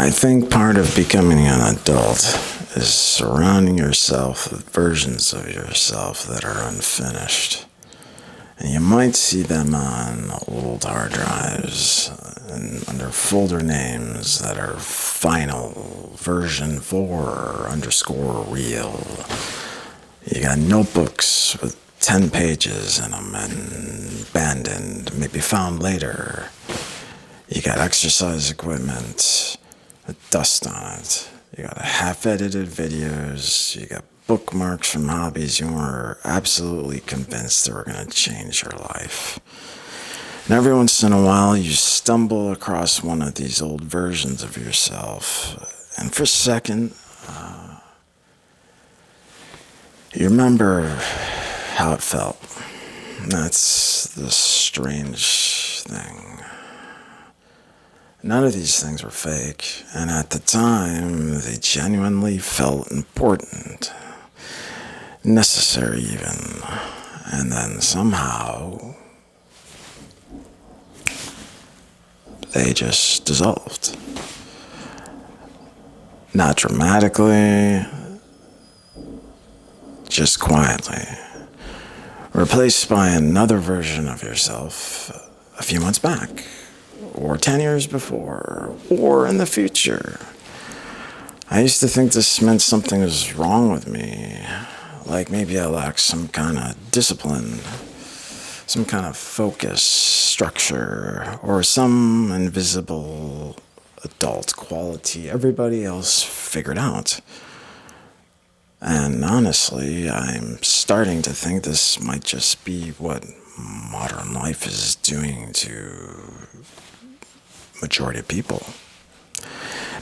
I think part of becoming an adult is surrounding yourself with versions of yourself that are unfinished. And you might see them on old hard drives and under folder names that are final version 4 underscore real. You got notebooks with 10 pages in them and abandoned, maybe found later. You got exercise equipment with dust on it. You got half-edited videos. You got bookmarks from hobbies you were absolutely convinced they were going to change your life. And every once in a while, you stumble across one of these old versions of yourself. And for a second, you remember how it felt. That's the strange thing. None of these things were fake, and at the time, they genuinely felt important, necessary even, and then somehow, they just dissolved. Not dramatically, just quietly, replaced by another version of yourself a few months back, or 10 years before, or in the future. I used to think this meant something was wrong with me, like maybe I lacked some kind of discipline, some kind of focus, structure, or some invisible adult quality everybody else figured out. And honestly, I'm starting to think this might just be what modern life is doing to majority of people.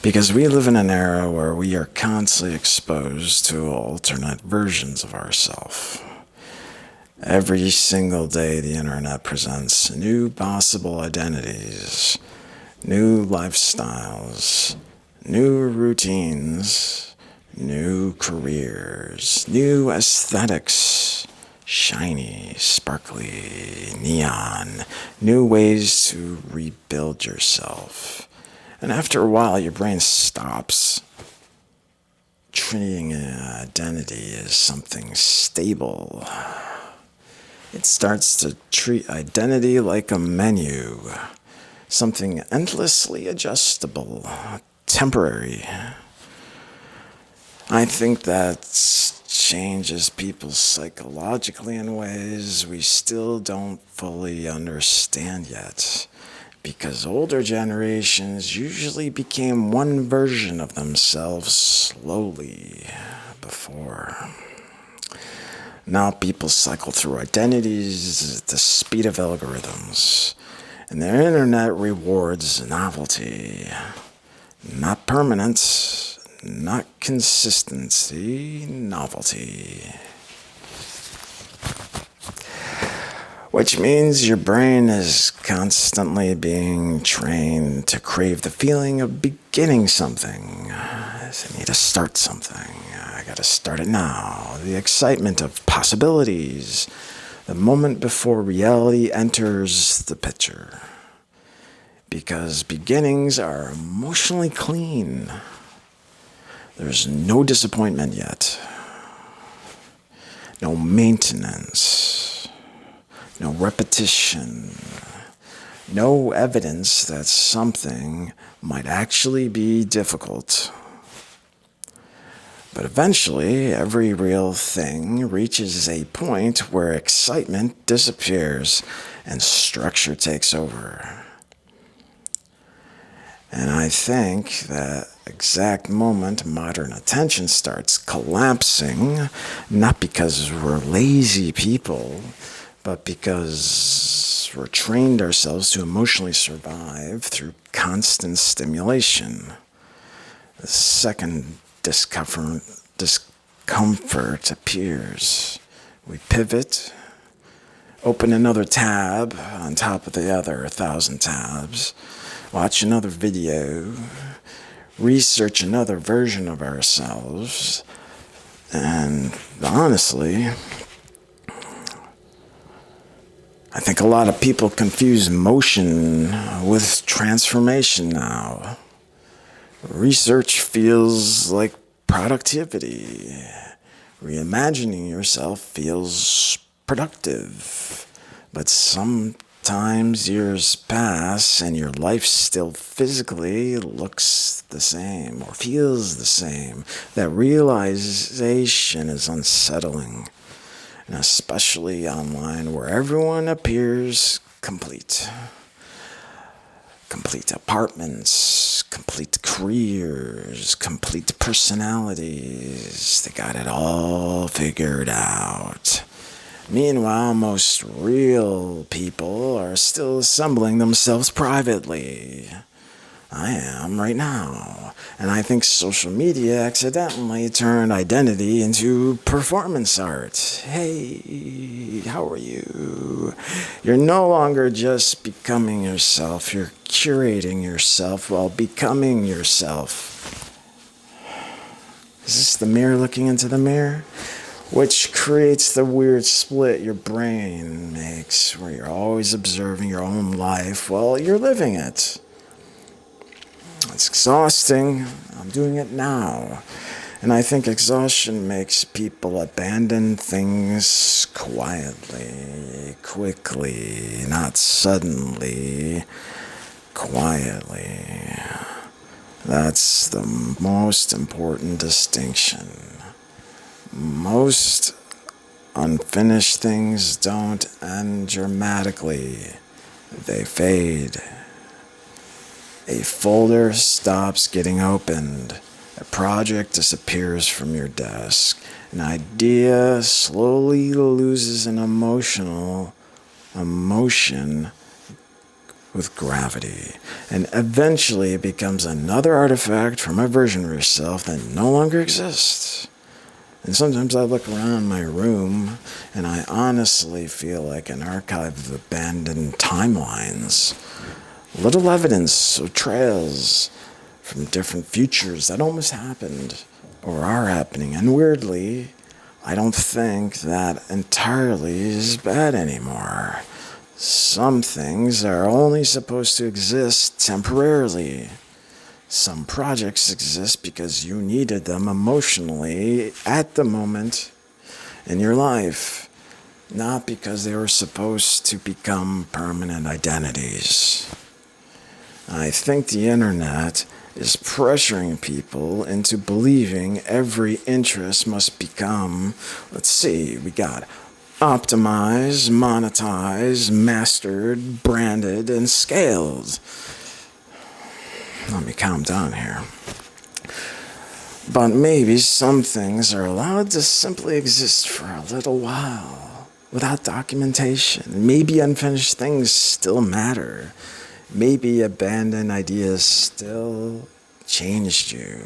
Because we live in an era where we are constantly exposed to alternate versions of ourselves. Every single day, the internet presents new possible identities, new lifestyles, new routines, new careers, new aesthetics, shiny, sparkly, neon, new ways to rebuild yourself. And after a while, your brain stops treating identity as something stable. It starts to treat identity like a menu, something endlessly adjustable, temporary. I think that changes people psychologically in ways we still don't fully understand yet, because older generations usually became one version of themselves slowly before. Now people cycle through identities at the speed of algorithms, and their internet rewards novelty, not permanence. Not consistency, novelty. Which means your brain is constantly being trained to crave the feeling of beginning something. I need to start something. I gotta start it now. The excitement of possibilities. The moment before reality enters the picture. Because beginnings are emotionally clean. There's no disappointment yet, no maintenance, no repetition, no evidence that something might actually be difficult. But eventually, every real thing reaches a point where excitement disappears and structure takes over. And I think that exact moment modern attention starts collapsing, not because we're lazy people, but because we're trained ourselves to emotionally survive through constant stimulation. The second discomfort appears. We pivot, open another tab on top of the other 1,000 tabs, watch another video, research another version of ourselves, and honestly, I think a lot of people confuse motion with transformation now. Research feels like productivity. Reimagining yourself feels productive. But sometimes years pass and your life still physically looks the same or feels the same. That realization is unsettling, and especially online where everyone appears complete. Complete apartments, complete careers, complete personalities. They got it all figured out. Meanwhile, most real people are still assembling themselves privately. I am right now. And I think social media accidentally turned identity into performance art. Hey, how are you? You're no longer just becoming yourself. You're curating yourself while becoming yourself. Is this the mirror looking into the mirror? Which creates the weird split your brain makes, where you're always observing your own life while you're living it. It's exhausting. I'm doing it now. And I think exhaustion makes people abandon things quietly, quickly, not suddenly, quietly. That's the most important distinction. Most unfinished things don't end dramatically. They fade. A folder stops getting opened. A project disappears from your desk. An idea slowly loses an emotion with gravity. And eventually it becomes another artifact from a version of yourself that no longer exists. And sometimes I look around my room and I honestly feel like an archive of abandoned timelines. Little evidence of trails from different futures that almost happened or are happening. And weirdly, I don't think that entirely is bad anymore. Some things are only supposed to exist temporarily. Some projects exist because you needed them emotionally at the moment in your life, not because they were supposed to become permanent identities. I think the internet is pressuring people into believing every interest must become, we got optimized, monetized, mastered, branded, and scaled. Let me calm down here. But maybe some things are allowed to simply exist for a little while without documentation. Maybe unfinished things still matter. Maybe abandoned ideas still changed you.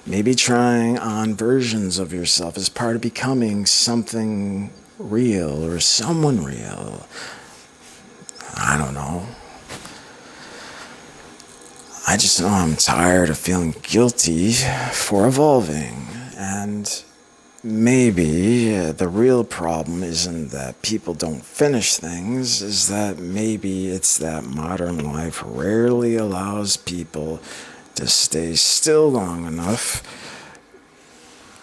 Maybe trying on versions of yourself is part of becoming something real or someone real. I don't know. I just know I'm tired of feeling guilty for evolving. And maybe the real problem isn't that people don't finish things, is that maybe it's that modern life rarely allows people to stay still long enough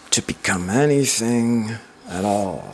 to become anything at all.